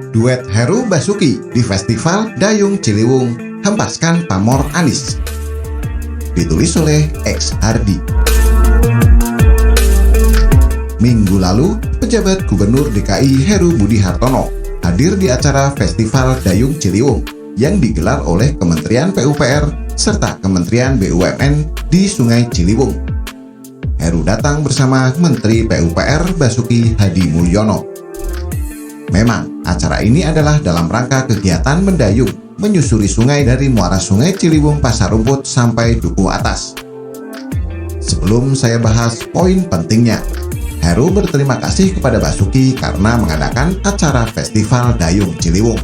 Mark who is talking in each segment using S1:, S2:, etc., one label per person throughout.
S1: Duet Heru Basuki di Festival Dayung Ciliwung hempaskan pamor Anies. Ditulis oleh X Hardi. Minggu lalu, pejabat Gubernur DKI Heru Budi Hartono hadir di acara Festival Dayung Ciliwung yang digelar oleh Kementerian PUPR serta Kementerian BUMN di Sungai Ciliwung. Heru datang bersama Menteri PUPR Basuki Hadi Mulyono. Memang, acara ini adalah dalam rangka kegiatan mendayung menyusuri sungai dari muara Sungai Ciliwung Pasar Rumput sampai Duku Atas. Sebelum saya bahas poin pentingnya, Heru berterima kasih kepada Basuki karena mengadakan acara Festival Dayung Ciliwung.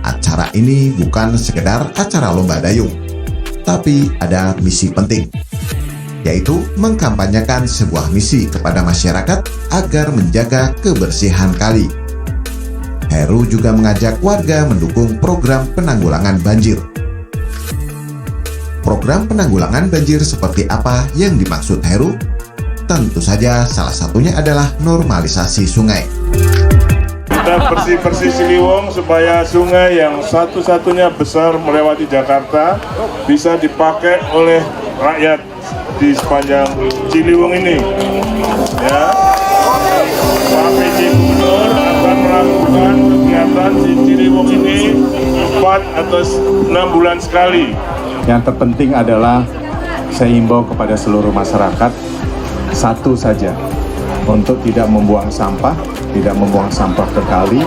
S1: Acara ini bukan sekedar acara lomba dayung, tapi ada misi penting, yaitu mengkampanyekan sebuah misi kepada masyarakat agar menjaga kebersihan kali. Heru juga mengajak warga mendukung program penanggulangan banjir. Program penanggulangan banjir seperti apa yang dimaksud Heru? Tentu saja salah satunya adalah normalisasi sungai.
S2: Kita bersih-bersih Ciliwung supaya sungai yang satu-satunya besar melewati Jakarta bisa dipakai oleh rakyat di sepanjang Ciliwung ini. Ya, Pak PJ Gubernur akan melakukan kegiatan di Ciliwung ini 4 atau 6 bulan sekali.
S3: Yang terpenting adalah saya himbau kepada seluruh masyarakat satu saja, untuk tidak membuang sampah, tidak membuang sampah ke kali.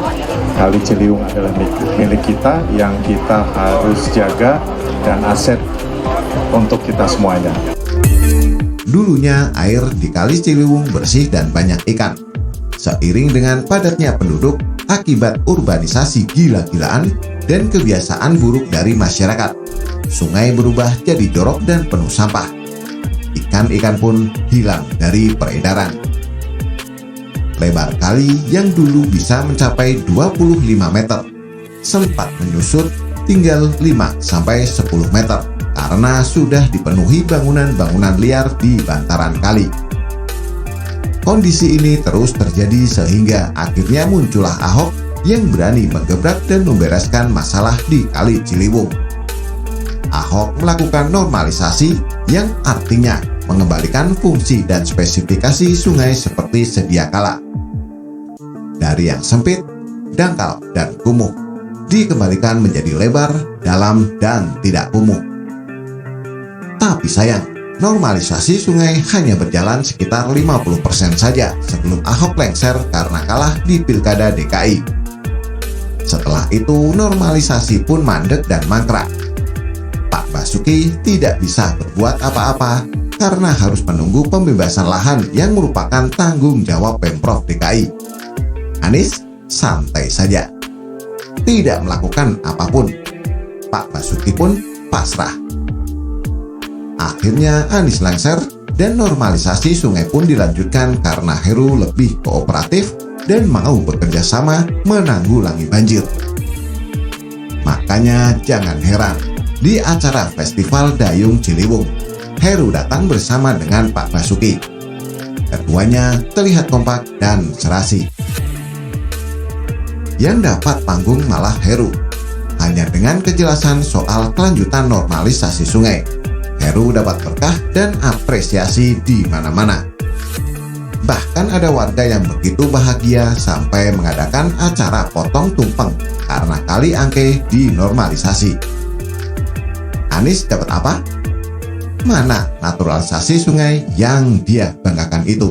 S3: Kali Ciliwung adalah milik kita yang kita harus jaga dan aset untuk kita semuanya.
S1: Dulunya air di Kali Ciliwung bersih dan banyak ikan. Seiring dengan padatnya penduduk akibat urbanisasi gila-gilaan dan kebiasaan buruk dari masyarakat, sungai berubah jadi jorok dan penuh sampah. Ikan-ikan pun hilang dari peredaran. Lebar kali yang dulu bisa mencapai 25 meter sempat menyusut tinggal 5-10 meter karena sudah dipenuhi bangunan-bangunan liar di bantaran kali. Kondisi ini terus terjadi sehingga akhirnya muncullah Ahok yang berani menggebrak dan membereskan masalah di Kali Ciliwung. Ahok melakukan normalisasi yang artinya mengembalikan fungsi dan spesifikasi sungai seperti sedia kala. Dari yang sempit, dangkal, dan kumuh, dikembalikan menjadi lebar, dalam, dan tidak kumuh. Tapi sayang, normalisasi sungai hanya berjalan sekitar 50% saja sebelum Ahok lengser karena kalah di Pilkada DKI. Setelah itu, normalisasi pun mandek dan mangkrak. Pak Basuki tidak bisa berbuat apa-apa karena harus menunggu pembebasan lahan yang merupakan tanggung jawab Pemprov DKI. Anies santai saja, tidak melakukan apapun. Pak Basuki pun pasrah. Akhirnya Anies lengser dan normalisasi sungai pun dilanjutkan karena Heru lebih kooperatif dan mau bekerja sama menanggulangi banjir. Makanya jangan heran, di acara Festival Dayung Ciliwung, Heru datang bersama dengan Pak Basuki. Keduanya terlihat kompak dan serasi. Yang dapat panggung malah Heru, hanya dengan kejelasan soal kelanjutan normalisasi sungai. Heru dapat berkah dan apresiasi di mana-mana. Bahkan ada warga yang begitu bahagia sampai mengadakan acara potong tumpeng karena Kali Angke dinormalisasi. Anies dapat apa? Mana naturalisasi sungai yang dia banggakan itu?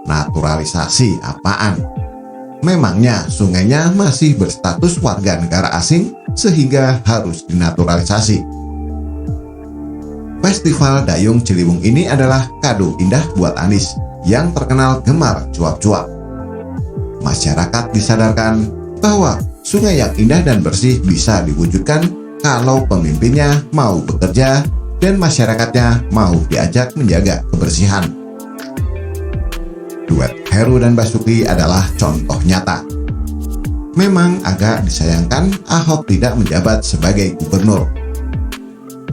S1: Naturalisasi apaan? Memangnya sungainya masih berstatus warga negara asing sehingga harus dinaturalisasi? Festival Dayung Ciliwung ini adalah kado indah buat Anies yang terkenal gemar cuap-cuap. Masyarakat disadarkan bahwa sungai yang indah dan bersih bisa diwujudkan kalau pemimpinnya mau bekerja dan masyarakatnya mau diajak menjaga kebersihan. Duet Heru dan Basuki adalah contoh nyata. Memang agak disayangkan Ahok tidak menjabat sebagai gubernur.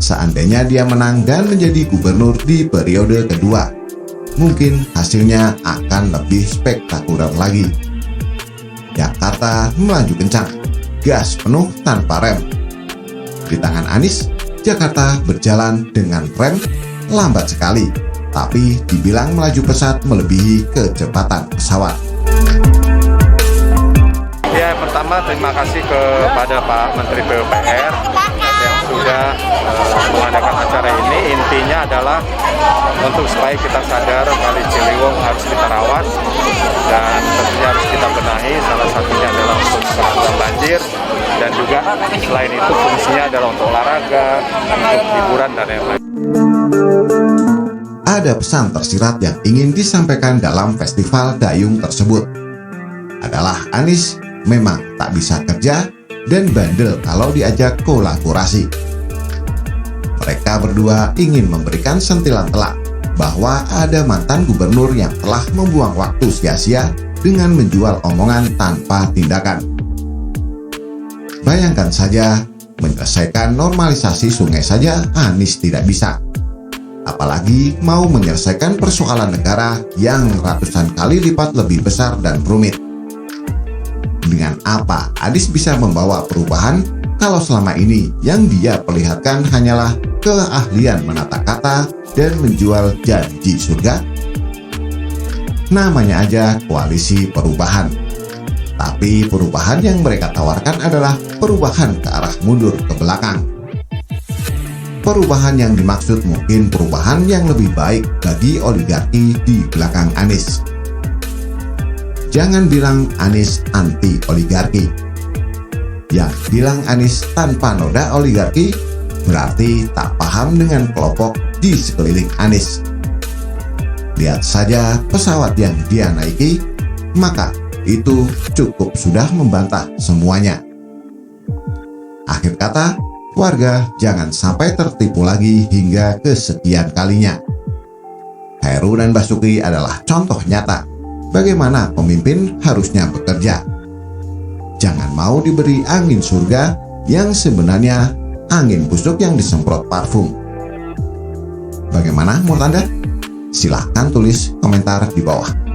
S1: Seandainya dia menang dan menjadi gubernur di periode kedua, mungkin hasilnya akan lebih spektakuler lagi. Jakarta melaju kencang, gas penuh tanpa rem. Di tangan Anies, Jakarta berjalan dengan rem lambat sekali, tapi dibilang melaju pesat melebihi kecepatan pesawat.
S3: Ya, pertama terima kasih kepada Pak Menteri PUPR yang sudah mengadakan acara ini. Intinya adalah untuk supaya kita sadar Kali Ciliwung harus kita rawat dan tentunya harus kita benahi. Salah satunya adalah untuk penanggulangan banjir, dan juga selain itu fungsinya adalah untuk olahraga, untuk hiburan dan lain-lain.
S1: Ada pesan tersirat yang ingin disampaikan dalam festival dayung tersebut. Adalah Anies memang tak bisa kerja dan bandel kalau diajak kolaborasi. Mereka berdua ingin memberikan sentilan telak bahwa ada mantan gubernur yang telah membuang waktu sia-sia dengan menjual omongan tanpa tindakan. Bayangkan saja, menyelesaikan normalisasi sungai saja Anies tidak bisa. Apalagi mau menyelesaikan persoalan negara yang ratusan kali lipat lebih besar dan rumit. Dengan apa Anies bisa membawa perubahan kalau selama ini yang dia perlihatkan hanyalah keahlian menata kata dan menjual janji surga? Namanya aja koalisi perubahan. Tapi perubahan yang mereka tawarkan adalah perubahan ke arah mundur ke belakang. Perubahan yang dimaksud mungkin perubahan yang lebih baik bagi oligarki di belakang Anies. Jangan bilang Anies anti oligarki. Yang bilang Anies tanpa noda oligarki berarti tak paham dengan kelompok di sekeliling Anies. Lihat saja pesawat yang dia naiki, maka itu cukup sudah membantah semuanya. Akhir kata, warga jangan sampai tertipu lagi hingga kesekian kalinya. Heru dan Basuki adalah contoh nyata bagaimana pemimpin harusnya bekerja. Jangan mau diberi angin surga yang sebenarnya angin busuk yang disemprot parfum. Bagaimana menurut Anda? Silahkan tulis komentar di bawah.